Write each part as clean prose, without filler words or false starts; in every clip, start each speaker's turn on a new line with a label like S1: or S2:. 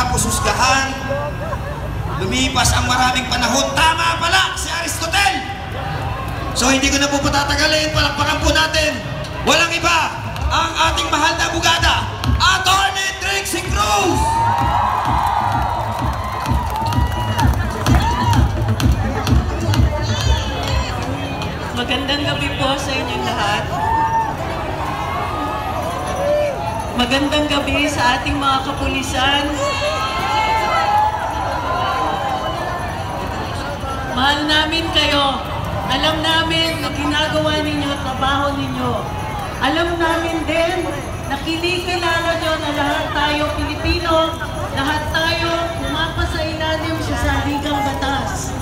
S1: pagkatapos husgahan, lumipas ang maraming panahon. Tama pala si Aristotle! So hindi ko na po patatagalin, palakpakan po natin. Walang iba, ang ating mahal na abogada, Attorney Trixie Cruz!
S2: Magandang gabi po sa inyong lahat. Magandang gabi sa ating mga kapulisan. Mahal namin kayo. Alam namin na ginagawa ninyo, trabaho ninyo. Alam namin din na kinikilala nyo na lahat tayo Pilipino, lahat tayo pumapasa ilalim sa saligang batas.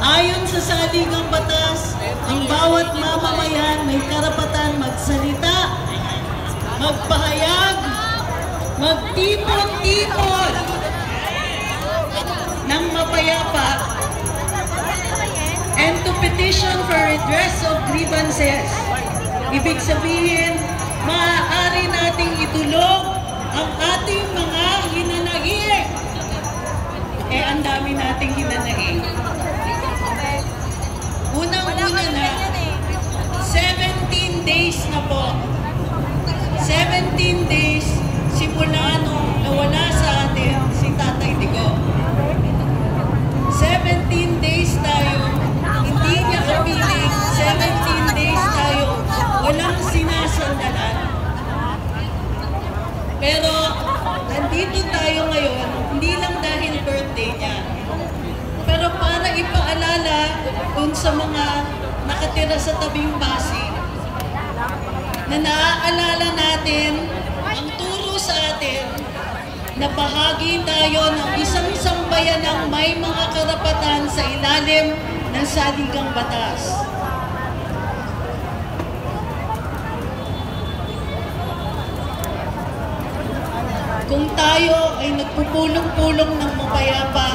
S2: Ayon sa saligang batas, ang bawat mamamayan may karapatan magsalita, magpahayag, magtipon-tipon ng mapayapa, and to petition for redress of grievances. Ibig sabihin, maaari nating itulog ang ating mga hinanaig. Ang dami nating hinanaig. Unang-una na, 17 days na po. 17 days simula nung nawala sa atin si Tatay Digong. 17 days tayo, hindi niya kapiling, 17 days tayo, walang sinasandalan. Pero, nandito tayo ngayon, hindi lang dahil birthday niya. Pero para ipaalala kung sa mga nakatira sa tabing Pasig, na naaalala natin ang turo sa atin na bahagi tayo ng isang sambayanang may mga karapatan sa ilalim ng saligang batas. Kung tayo ay nagpupulong-pulong ng mapayapa,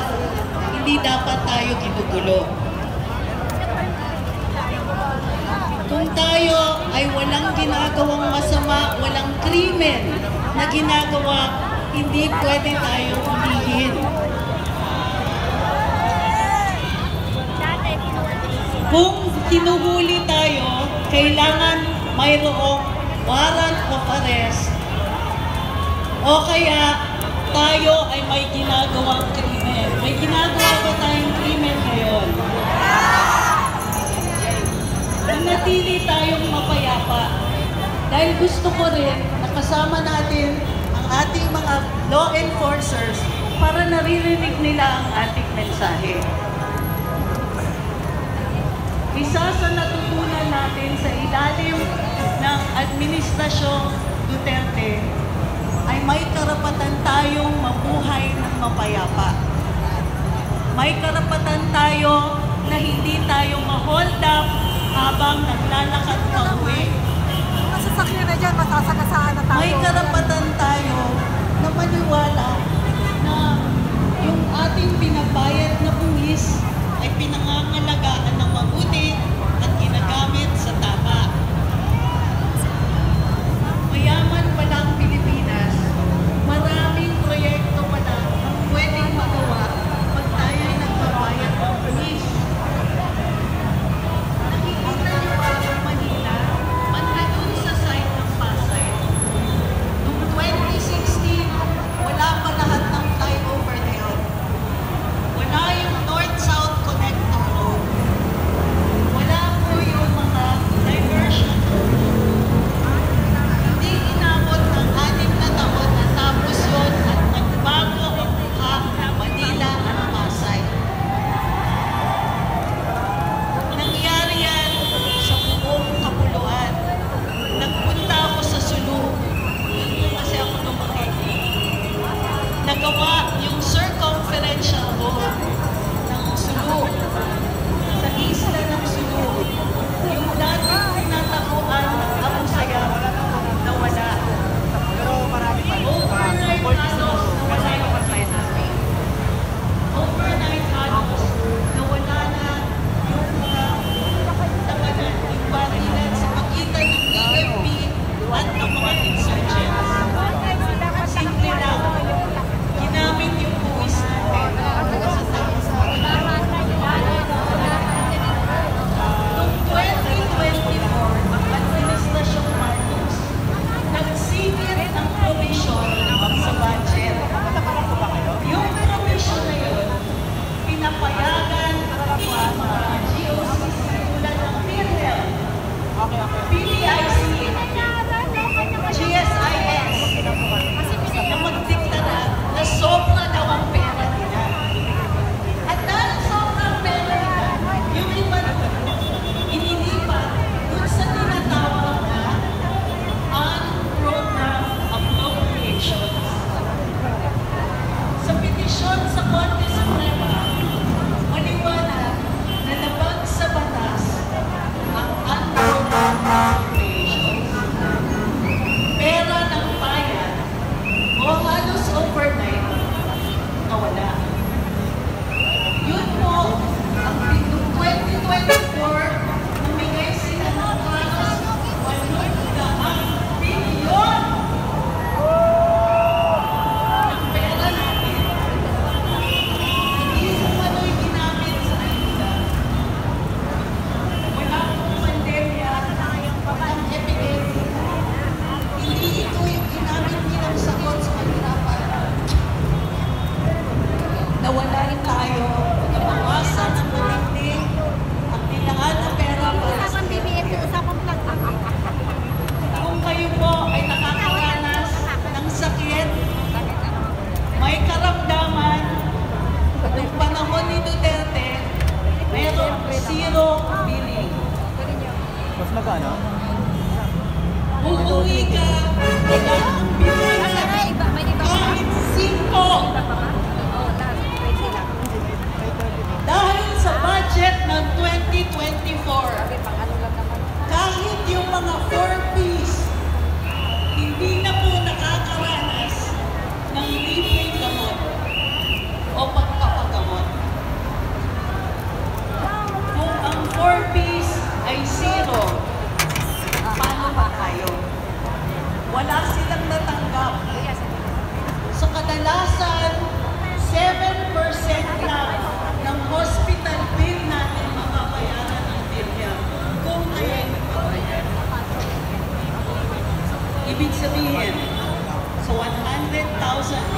S2: hindi dapat tayo ginugulo. Kung tayo ay walang ginagawang masama, walang krimen na ginagawa, hindi pwede tayong humihin. Kung hinuhuli tayo, kailangan mayroong warrant of arrest o kaya tayo ay may ginagawang krimen. May ginagawa ba tayong krimen ngayon? Nanatili tayong mapayapa. Dahil gusto ko rin na kasama natin ang ating mga law enforcers para naririnig nila ang ating mensahe. Isa sa natutunan natin sa ilalim ng Administrasyong Duterte ay may karapatan tayong mabuhay ng mapayapa. May karapatan tayo na hindi tayo ma-hold up habang naglalakad pa uwi.
S3: Mga sasakyan na dyan, masasagasaan na tayo.
S2: May karapatan tayo na maniwala na yung ating pinabayad na buwis ay pinangangalagaan ng mabuti at ginagamit sa tama. Mayaman pala ang Pilipinas, maraming proyekto pala ang pwedeng magawa pag tayo ay nagbabayad ng buwis. Nakikita niyo ba ang Manila? Andun sa site ng Pasay. Noong 2016, wala pa lahat ng flyover na yun. Wala yung North-South Connector Road. Wala po yung mga diversion road. Hindi inabot ng 6 na taon na tapos yun at nagbago ang mukha na Manila at Pasay. Nangyari yan sa buong Kapuluan. Nagpunta ako sa Sulu. Kasi ako lumaki. Nagawa yung circumferential road ng Sulu. Sa isla ng Sulu. Yung dati tinatakuan ng Abu Sayyaf na wala. Overnight halos nawala yung street. Overnight halos nawala na yung mga tawanan, yung barilan sa pagitan ng AFP at ng mga insurgents. Simple lang. zero billing.
S4: Mas magkano?
S2: Uuwi ka, wala kang bilhin. Kahit 5. Dahil sa budget ng 2024, kahit yung mga 4Ps, hindi na po nakakaranas ng libreng gamot o pagpapagamot. Kung ang 4Ps ay 0, paano ba kayo? Wala silang natanggap. Sa kadalasan, 7% lang ng hospital bill natin mababayaran ng PhilHealth kung kayo'y nagbabayad. Ibig sabihin, sa 100,000